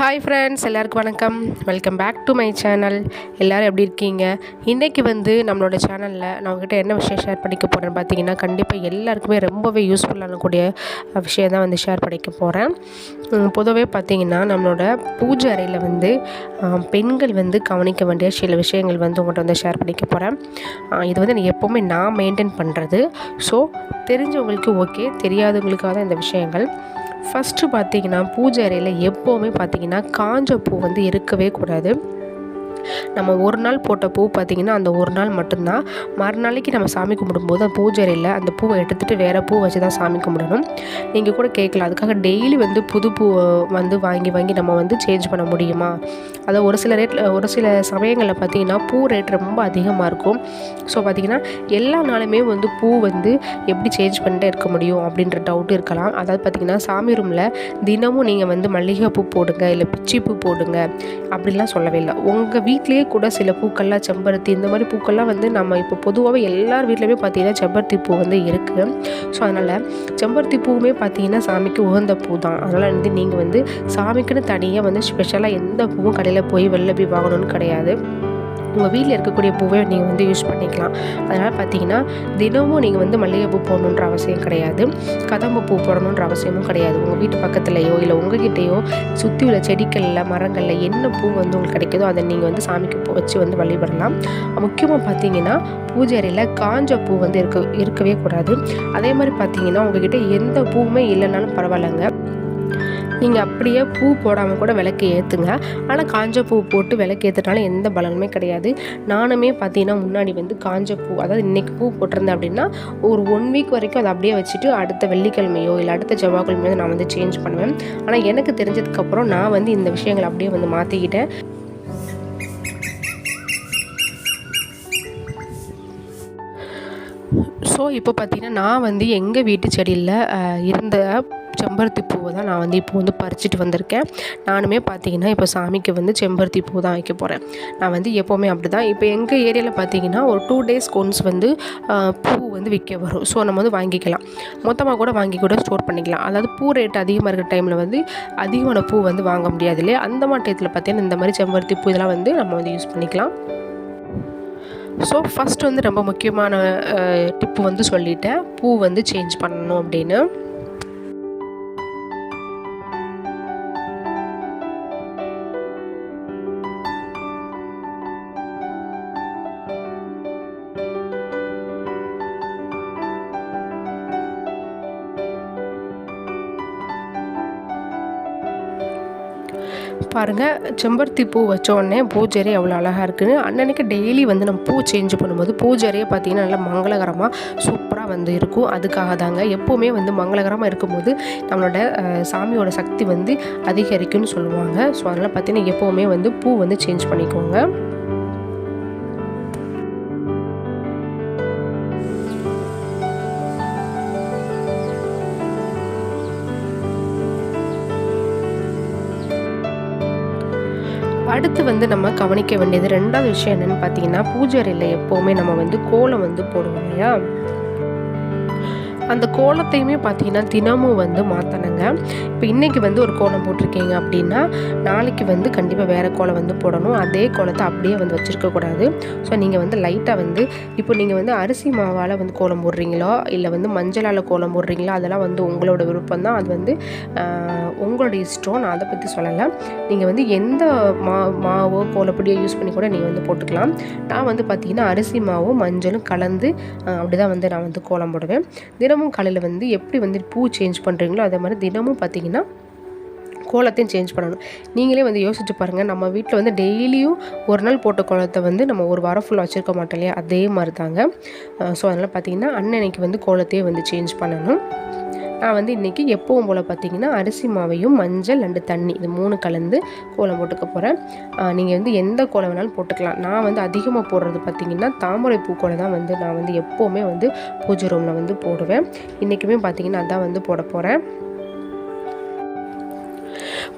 Hi friends, எல்லாருக்கும் வணக்கம். Welcome back to my channel. எல்லோரும் எப்படி இருக்கீங்க? இன்றைக்கி நம்மளோட சேனலில் நான் உங்கள்கிட்ட என்ன விஷயம் ஷேர் பண்ணிக்க போகிறேன்னு பார்த்தீங்கன்னா, கண்டிப்பாக எல்லாருக்குமே ரொம்பவே யூஸ்ஃபுல்லான கூடிய விஷயம் தான் ஷேர் பண்ணிக்க போகிறேன். பொதுவாகவே பார்த்திங்கன்னா, நம்மளோட பூஜை அறையில் பெண்கள் கவனிக்க வேண்டிய சில விஷயங்கள் உங்கள்கிட்ட ஷேர் பண்ணிக்க போகிறேன். இது எப்போவுமே நான் மெயின்டைன் பண்ணுறது. ஸோ தெரிஞ்சவங்களுக்கு ஓகே, தெரியாதவங்களுக்காக தான் இந்த விஷயங்கள். ஃபஸ்ட்டு பார்த்திங்கன்னா, பூஜை அறையில் எப்போவுமே பார்த்திங்கன்னா காஞ்ச பூ இருக்கவே கூடாது. நம்ம ஒரு நாள் போட்ட பூ பார்த்திங்கன்னா அந்த ஒரு நாள் மட்டும்தான். மறுநாளைக்கு நம்ம சாமி கும்பிடும்போது அந்த பூஜை அறையில் அந்த பூவை எடுத்துகிட்டு வேறு பூ வச்சு தான் சாமி கும்பிடணும். நீங்கள் கூட கேட்கலாம், அதுக்காக டெய்லி புது பூ வாங்கி நம்ம சேஞ்ச் பண்ண முடியுமா? அதை ஒரு சில சமயங்களில் பார்த்திங்கன்னா பூ ரேட் ரொம்ப அதிகமாக இருக்கும். ஸோ பார்த்திங்கன்னா எல்லா நாளுமே பூ எப்படி சேஞ்ச் பண்ணிட்டே இருக்க முடியும் அப்படின்ற டவுட் இருக்கலாம். அதாவது பார்த்திங்கன்னா, சாமி ரூமில் தினமும் நீங்கள் மல்லிகை பூ போடுங்க, இல்லை பிச்சி பூ போடுங்க அப்படிலாம் சொல்லவே இல்லை. உங்கள் வீட்லேயே கூட சில பூக்கள்லாம், செம்பருத்தி, இந்த மாதிரி பூக்கள்லாம் நம்ம இப்போ பொதுவாகவே எல்லார் வீட்லேயுமே பார்த்திங்கன்னா செம்பருத்தி பூ இருக்குது. ஸோ அதனால் செம்பருத்தி பூவுமே பார்த்திங்கன்னா சாமிக்கு உகந்த பூ தான். அதனால் நீங்கள் சாமிக்குன்னு தனியாக ஸ்பெஷலாக எந்த பூவும் கடையில் போய் வெளில போய் வாங்கணும்னு கிடையாது. உங்கள் வீட்டில் இருக்கக்கூடிய பூவை நீங்கள் யூஸ் பண்ணிக்கலாம். அதனால் பார்த்தீங்கன்னா தினமும் நீங்கள் மல்லிகை பூ போடணுன்ற அவசியம் கிடையாது, கதம்பு பூ போடணுன்ற அவசியமும் கிடையாது. உங்கள் வீட்டு பக்கத்துலையோ இல்லை உங்கள்கிட்டையோ சுற்றி உள்ள செடிகளில், மரங்களில் என்ன பூ உங்களுக்கு கிடைக்குதோ அதை நீங்கள் சாமிக்கு வச்சு வழிபடலாம். முக்கியமாக பார்த்தீங்கன்னா பூஜை அறையில் காஞ்ச பூ இருக்கவே கூடாது. அதே மாதிரி பார்த்தீங்கன்னா உங்கள்கிட்ட எந்த பூவுமே இல்லைனாலும் பரவாயில்லைங்க, நீங்கள் அப்படியே பூ போடாமல் கூட விளக்கு ஏற்றுங்க. ஆனால் காஞ்ச பூ போட்டு விளக்கு ஏற்றுனால எந்த பலனுமே கிடையாது. நானுமே பார்த்தீங்கன்னா முன்னாடி காஞ்ச பூ, அதாவது இன்றைக்கி பூ போட்டிருந்தேன் அப்படின்னா ஒரு 1 வீக் வரைக்கும் அதை அப்படியே வச்சுட்டு அடுத்த வெள்ளிக்கிழமையோ இல்லை அடுத்த செவ்வாய்க்கிழமையோ நான் சேஞ்ச் பண்ணுவேன். ஆனால் எனக்கு தெரிஞ்சதுக்கப்புறம் நான் இந்த விஷயங்களை அப்படியே மாற்றிக்கிட்டேன். ஸோ இப்போ பார்த்திங்கன்னா நான் எங்கள் வீட்டு செடியில் இருந்த செம்பருத்தி பூவை தான் நான் இப்போ பறிச்சுட்டு வந்திருக்கேன். நானுமே பார்த்திங்கன்னா இப்போ சாமிக்கு செம்பருத்தி பூ தான் வைக்க போகிறேன். நான் எப்போவுமே அப்படி தான். இப்போ எங்கள் ஏரியாவில் பார்த்திங்கன்னா ஒரு 2 days ஒன்ஸ் பூ விற்க வரும். ஸோ நம்ம வாங்கிக்கலாம், மொத்தமாக கூட வாங்கி கூட ஸ்டோர் பண்ணிக்கலாம். அதாவது பூ ரேட் அதிகமாக இருக்கிற டைமில் அதிகமான பூ வாங்க முடியாது இல்லையா? அந்த மாதிரி டயத்தில் பார்த்திங்கன்னா இந்த மாதிரி செம்பருத்தி பூ இதெல்லாம் நம்ம யூஸ் பண்ணிக்கலாம். ஸோ ஃபஸ்ட்டு ரொம்ப முக்கியமான டிப்பு சொல்லிட்டேன், பூ சேஞ்ச் பண்ணணும் அப்படின்னு. பாருங்கள், செம்பருத்தி பூ வச்ச உடனே பூஜை எவ்வளோ அழகாக இருக்குன்னு. அன்னன்னைக்கு டெய்லி நம்ம பூ சேஞ்ச் பண்ணும்போது பூஜையே பார்த்திங்கன்னா நல்லா மங்களகரமாக சூப்பராக இருக்கும். அதுக்காக தாங்க எப்போவுமே மங்களகரமாக இருக்கும்போது நம்மளோட சாமியோட சக்தி அதிகரிக்கும்னு சொல்லுவாங்க. ஸோ அதனால் பார்த்திங்கன்னா எப்போவுமே பூ சேஞ்ச் பண்ணிக்கோங்க. அடுத்து நம்ம கவனிக்க வேண்டியது 2வது விஷயம் என்னென்னு பார்த்தீங்கன்னா, பூஜை அறையில் எப்போவுமே நம்ம கோலம் போடுவோம் இல்லையா? அந்த கோலத்தையுமே பார்த்திங்கன்னா தினமும் மாற்றணுங்க. இப்போ இன்றைக்கி ஒரு கோலம் போட்டிருக்கீங்க அப்படின்னா நாளைக்கு கண்டிப்பாக வேறு கோலம் போடணும். அதே கோலத்தை அப்படியே வச்சுருக்கக்கூடாது. ஸோ நீங்கள் லைட்டாக இப்போ நீங்கள் அரிசி மாவால் கோலம் போடுறீங்களோ இல்லை மஞ்சளால் கோலம் போடுறீங்களோ அதெல்லாம் உங்களோட விருப்பம் தான். அது உங்களோட இஷ்டம். நான் அதை பற்றி சொல்லலை. நீங்கள் எந்த மாவோ கோலப்பொடியோ யூஸ் பண்ணி கூட நீங்கள் போட்டுக்கலாம். நான் பார்த்திங்கன்னா அரிசி மாவும் மஞ்சளும் கலந்து அப்படி தான் நான் கோலம் போடுவேன். தினமும் காலையில் எப்படி பூ சேஞ்ச் பண்ணுறீங்களோ அதே மாதிரி தினமும் பார்த்திங்கன்னா கோலத்தையும் சேஞ்ச் பண்ணணும். நீங்களே யோசிச்சு பாருங்கள், நம்ம வீட்டில் டெய்லியும் ஒரு நாள் போட்ட கோலத்தை நம்ம ஒரு வாரம் ஃபுல்லாக வச்சுருக்க மாட்டோம் இல்லையா? அதே மாதிரி தாங்க. ஸோ அதனால் பார்த்திங்கன்னா அன்னன்னைக்கு கோலத்தையே சேஞ்ச் பண்ணணும். நான் இன்றைக்கி எப்பவும் போல் பார்த்திங்கன்னா அரிசி மாவையும் மஞ்சள் அண்டு தண்ணி இது 3 கலந்து கோலம் போட்டுக்க போகிறேன். நீங்கள் எந்த கோலம் வேணாலும் போட்டுக்கலாம். நான் அதிகமாக போடுறது பார்த்திங்கன்னா தாமரை பூ கோலம் தான் நான் எப்போவுமே பூஜை ரூமில் போடுவேன். இன்றைக்குமே பார்த்திங்கன்னா அதான் போட போகிறேன்.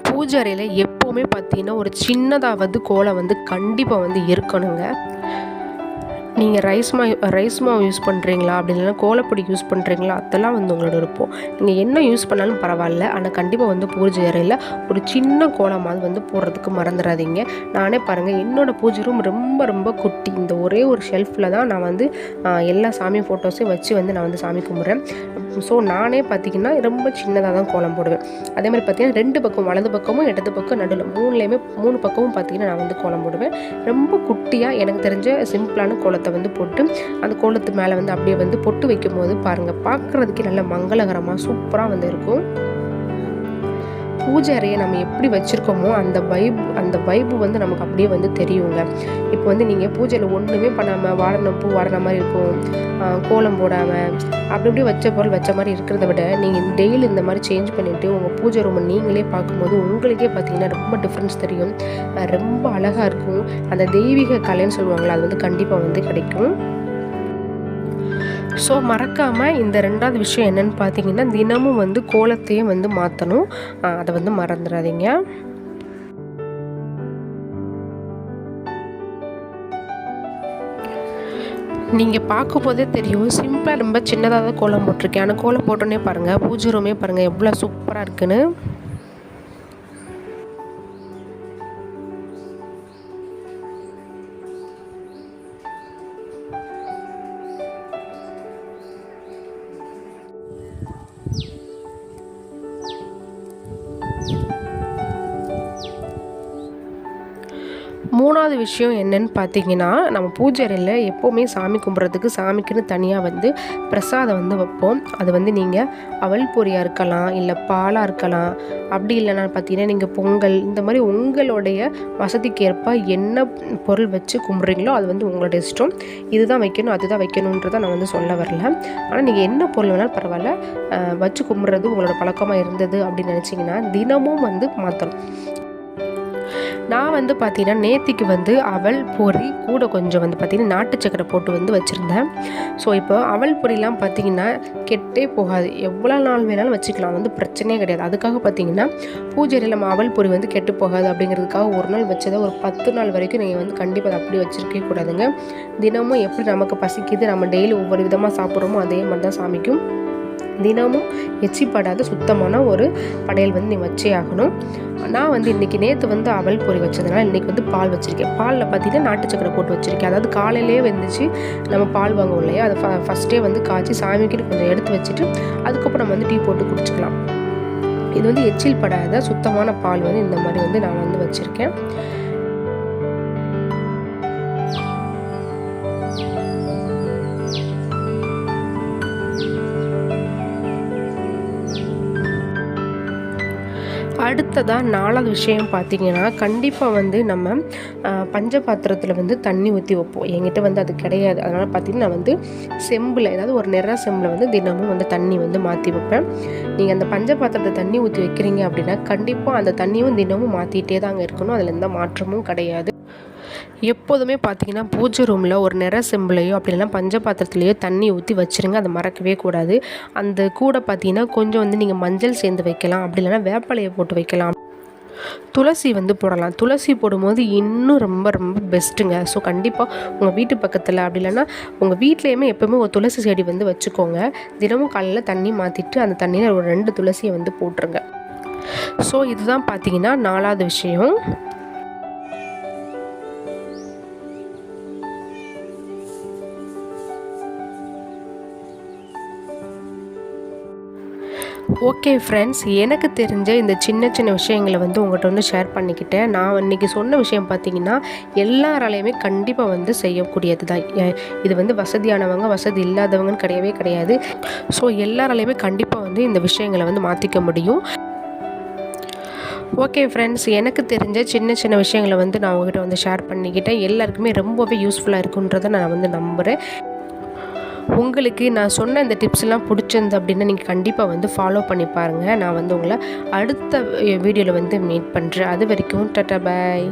பூஜை அறையில் எப்போவுமே பார்த்திங்கன்னா ஒரு சின்னதாக கோலம் கண்டிப்பாக இருக்கணுங்க. நீங்கள் ரைஸ் மாவு யூஸ் பண்ணுறீங்களா, அப்படி இல்லைனா கோலப்பொடி யூஸ் பண்ணுறீங்களா, அதெல்லாம் வந்து உங்களோட விருப்பம். நீங்கள் என்ன யூஸ் பண்ணாலும் பரவாயில்ல. ஆனால் கண்டிப்பாக வந்து பூஜை அறையில் ஒரு சின்ன கோலமாவது வந்து போடுறதுக்கு மறந்துடாதீங்க. நானே பாருங்கள், என்னோடய பூஜை ரூம் ரொம்ப ரொம்ப குட்டி. இந்த ஒரே ஒரு ஷெல்ஃபில் தான் நான் வந்து எல்லா சாமி ஃபோட்டோஸையும் வச்சு வந்து நான் வந்து சாமி கும்பிட்றேன். ஸோ நானே பார்த்திங்கன்னா ரொம்ப சின்னதாக தான் கோலம் போடுவேன். அதே மாதிரி பார்த்திங்கன்னா 2 பக்கம், வலது பக்கமும் இடது பக்கம் நடுவில் 3 பக்கமும் பார்த்திங்கன்னா நான் வந்து கோலம் போடுவேன். ரொம்ப குட்டியாக எனக்கு தெரிஞ்ச சிம்பிளான கோலத்தை வந்து போட்டு அந்த கோலத்து மேலே வந்து அப்படியே வந்து பொட்டு வைக்கும் போது பாருங்கள், பார்க்குறதுக்கே நல்ல மங்களகரமாக சூப்பராக வந்து இருக்கும். பூஜை அறையை நம்ம எப்படி வச்சுருக்கோமோ அந்த வைப்பு வந்து நமக்கு அப்படியே வந்து தெரியுங்க. இப்போ வந்து நீங்கள் பூஜையில் ஒன்றுமே பண்ணாமல் பூ வாடின மாதிரி இருக்கும், கோலம் போடாமல் அப்படி வச்ச பொருள் வச்ச மாதிரி இருக்கிறத விட நீங்கள் டெய்லி இந்த மாதிரி சேஞ்ச் பண்ணிவிட்டு உங்கள் பூஜை ரூமை நீங்களே பார்க்கும்போது உங்களுக்கே பார்த்தீங்கன்னா ரொம்ப டிஃப்ரென்ஸ் தெரியும். ரொம்ப அழகாக இருக்கும். அந்த தெய்வீக கலைன்னு சொல்லுவாங்களா, அது வந்து கண்டிப்பாக வந்து கிடைக்கும். ஸோ மறக்காமல் இந்த 2வது விஷயம் என்னென்னு பார்த்தீங்கன்னா, தினமும் வந்து கோலத்தையும் வந்து மாற்றணும். அதை வந்து மறந்துடாதீங்க. நீங்கள் பார்க்கும் போதே தெரியும், சிம்பிளாக ரொம்ப சின்னதாக தான் கோலம் போட்டிருக்கேன். ஆனால் கோலம் போட்டோன்னே பாருங்கள், பூஜை ரூமே பாருங்கள் எவ்வளோ சூப்பராக இருக்குன்னு. மூணாவது விஷயம் என்னன்னு பார்த்தீங்கன்னா, நம்ம பூஜை அறையில் எப்போவுமே சாமி கும்பிட்றதுக்கு சாமிக்குன்னு தனியாக வந்து பிரசாதம் வந்து வைப்போம். அது வந்து நீங்கள் அவல் பொரியாக இருக்கலாம், இல்லை பாலாக இருக்கலாம். அப்படி இல்லைன்னா பார்த்தீங்கன்னா நீங்கள் பொங்கல், இந்த மாதிரி உங்களுடைய வசதிக்கு ஏற்ப என்ன பொருள் வச்சு கும்பிட்றீங்களோ அது வந்து உங்களோட இஷ்டம். இதுதான் வைக்கணும் அதுதான் வைக்கணுன்றதை நான் வந்து சொல்ல வரல. ஆனால் நீங்கள் என்ன பொருள் வேணாலும் பரவாயில்ல, வச்சு கும்பிட்றது உங்களோட பழக்கமாக இருந்தது அப்படின்னு நினச்சிங்கன்னா தினமும் வந்து மாற்றணும். நான் வந்து பார்த்திங்கன்னா நேத்திக்கு வந்து அவல் பொரி கூட கொஞ்சம் வந்து பார்த்திங்கன்னா நாட்டு சக்கரை போட்டு வந்து வச்சுருந்தேன். ஸோ இப்போ அவல் பொரிலாம் பார்த்திங்கன்னா கெட்டே போகாது, எவ்வளோ நாள் வேணாலும் வச்சுக்கலாம், வந்து பிரச்சனையே கிடையாது. அதுக்காக பார்த்திங்கன்னா பூஜையில் நம்ம அவல் பொரி வந்து கெட்டு போகாது அப்படிங்கிறதுக்காக ஒரு நாள் வச்சதை ஒரு 10 நாள் வரைக்கும் நீங்கள் வந்து கண்டிப்பாக அதை அப்படி வச்சுருக்கவே கூடாதுங்க. தினமும் எப்படி நமக்கு பசிக்குது, நம்ம டெய்லி ஒவ்வொரு விதமாக சாப்பிட்றோமோ அதே மாதிரி தான் சாமிக்கும் தினமும் எச்சிப்படாத சுத்தமான ஒரு படையல் வந்து நீ வச்சே ஆகணும். நான் வந்து இன்றைக்கி நேற்று வந்து அவல் பொரி வச்சதுனால இன்றைக்கி வந்து பால் வச்சுருக்கேன். பாலில் பார்த்திங்கன்னா நாட்டு சக்கரை போட்டு வச்சுருக்கேன். அதாவது காலையிலே வந்துச்சு நம்ம பால் வாங்குவோம் இல்லையா, அதை ஃபஸ்ட்டே வந்து காய்ச்சி சாமிக்கிட்டு கொஞ்சம் எடுத்து வச்சுட்டு அதுக்கப்புறம் நம்ம வந்து டீ போட்டு குடிச்சிக்கலாம். இது வந்து எச்சில் படாத சுத்தமான பால் வந்து இந்த மாதிரி வந்து நான் வந்து வச்சுருக்கேன். அடுத்ததாக 4வது விஷயம் பார்த்திங்கன்னா, கண்டிப்பாக வந்து நம்ம பஞ்ச பாத்திரத்தில் வந்து தண்ணி ஊற்றி வைப்போம். என்கிட்ட வந்து அது கிடையாது. அதனால் பார்த்திங்கன்னா நான் வந்து செம்பில், ஏதாவது ஒரு நிற செம்பில் வந்து தினமும் வந்து தண்ணி வந்து மாற்றி வைப்பேன். நீங்கள் அந்த பஞ்ச பாத்திரத்தை தண்ணி ஊற்றி வைக்கிறீங்க அப்படின்னா கண்டிப்பாக அந்த தண்ணியும் தினமும் மாற்றிட்டே தாங்க இருக்கணும். அதில் எந்த மாற்றமும் கிடையாது. எப்போதுமே பார்த்திங்கன்னா பூஜை ரூமில் ஒரு நிற செம்பிலையோ அப்படி இல்லைனா பஞ்ச பாத்திரத்துலையோ தண்ணி ஊற்றி வச்சுருங்க. அதை மறக்கவே கூடாது. அந்த கூட பார்த்திங்கன்னா கொஞ்சம் வந்து நீங்கள் மஞ்சள் சேர்ந்து வைக்கலாம், அப்படி இல்லைனா வேப்பலையை போட்டு வைக்கலாம். துளசி வந்து போடலாம். துளசி போடும்போது இன்னும் ரொம்ப ரொம்ப பெஸ்ட்டுங்க. ஸோ கண்டிப்பாக உங்கள் வீட்டு பக்கத்தில் அப்படி இல்லைனா உங்கள் வீட்லேயுமே எப்போவுமே ஒரு துளசி செடி வந்து வச்சுக்கோங்க. தினமும் காலையில் தண்ணி மாற்றிட்டு அந்த தண்ணியில் ஒரு 2 துளசியை வந்து போட்டுருங்க. ஸோ இதுதான் பார்த்திங்கன்னா 4வது விஷயம். ஓகே ஃப்ரெண்ட்ஸ், எனக்கு தெரிஞ்ச இந்த சின்ன சின்ன விஷயங்களை வந்து உங்கள்கிட்ட வந்து ஷேர் பண்ணிக்கிட்டேன். நான் இன்றைக்கி சொன்ன விஷயம் பார்த்திங்கன்னா எல்லாராலையுமே கண்டிப்பாக வந்து செய்யக்கூடியது தான். இது வந்து வசதியானவங்க வசதி இல்லாதவங்கன்னு கிடையவே கிடையாது. ஸோ எல்லாராலையுமே கண்டிப்பாக வந்து இந்த விஷயங்களை வந்து மாற்றிக்க முடியும். ஓகே ஃப்ரெண்ட்ஸ், எனக்கு தெரிஞ்ச சின்ன சின்ன விஷயங்களை வந்து நான் உங்கள்கிட்ட வந்து ஷேர் பண்ணிக்கிட்டேன். எல்லாருக்குமே ரொம்பவே யூஸ்ஃபுல்லாக இருக்குன்றதை நான் வந்து நம்புகிறேன். உங்களுக்கு நான் சொன்ன இந்த டிப்ஸ்லாம் பிடிச்சிருந்து அப்படின்னா நீங்கள் கண்டிப்பாக வந்து ஃபாலோ பண்ணி பாருங்கள். நான் வந்து உங்களை அடுத்த வீடியோவில் வந்து மீட் பண்ணுறேன். அது வரைக்கும் டாடா பாய்.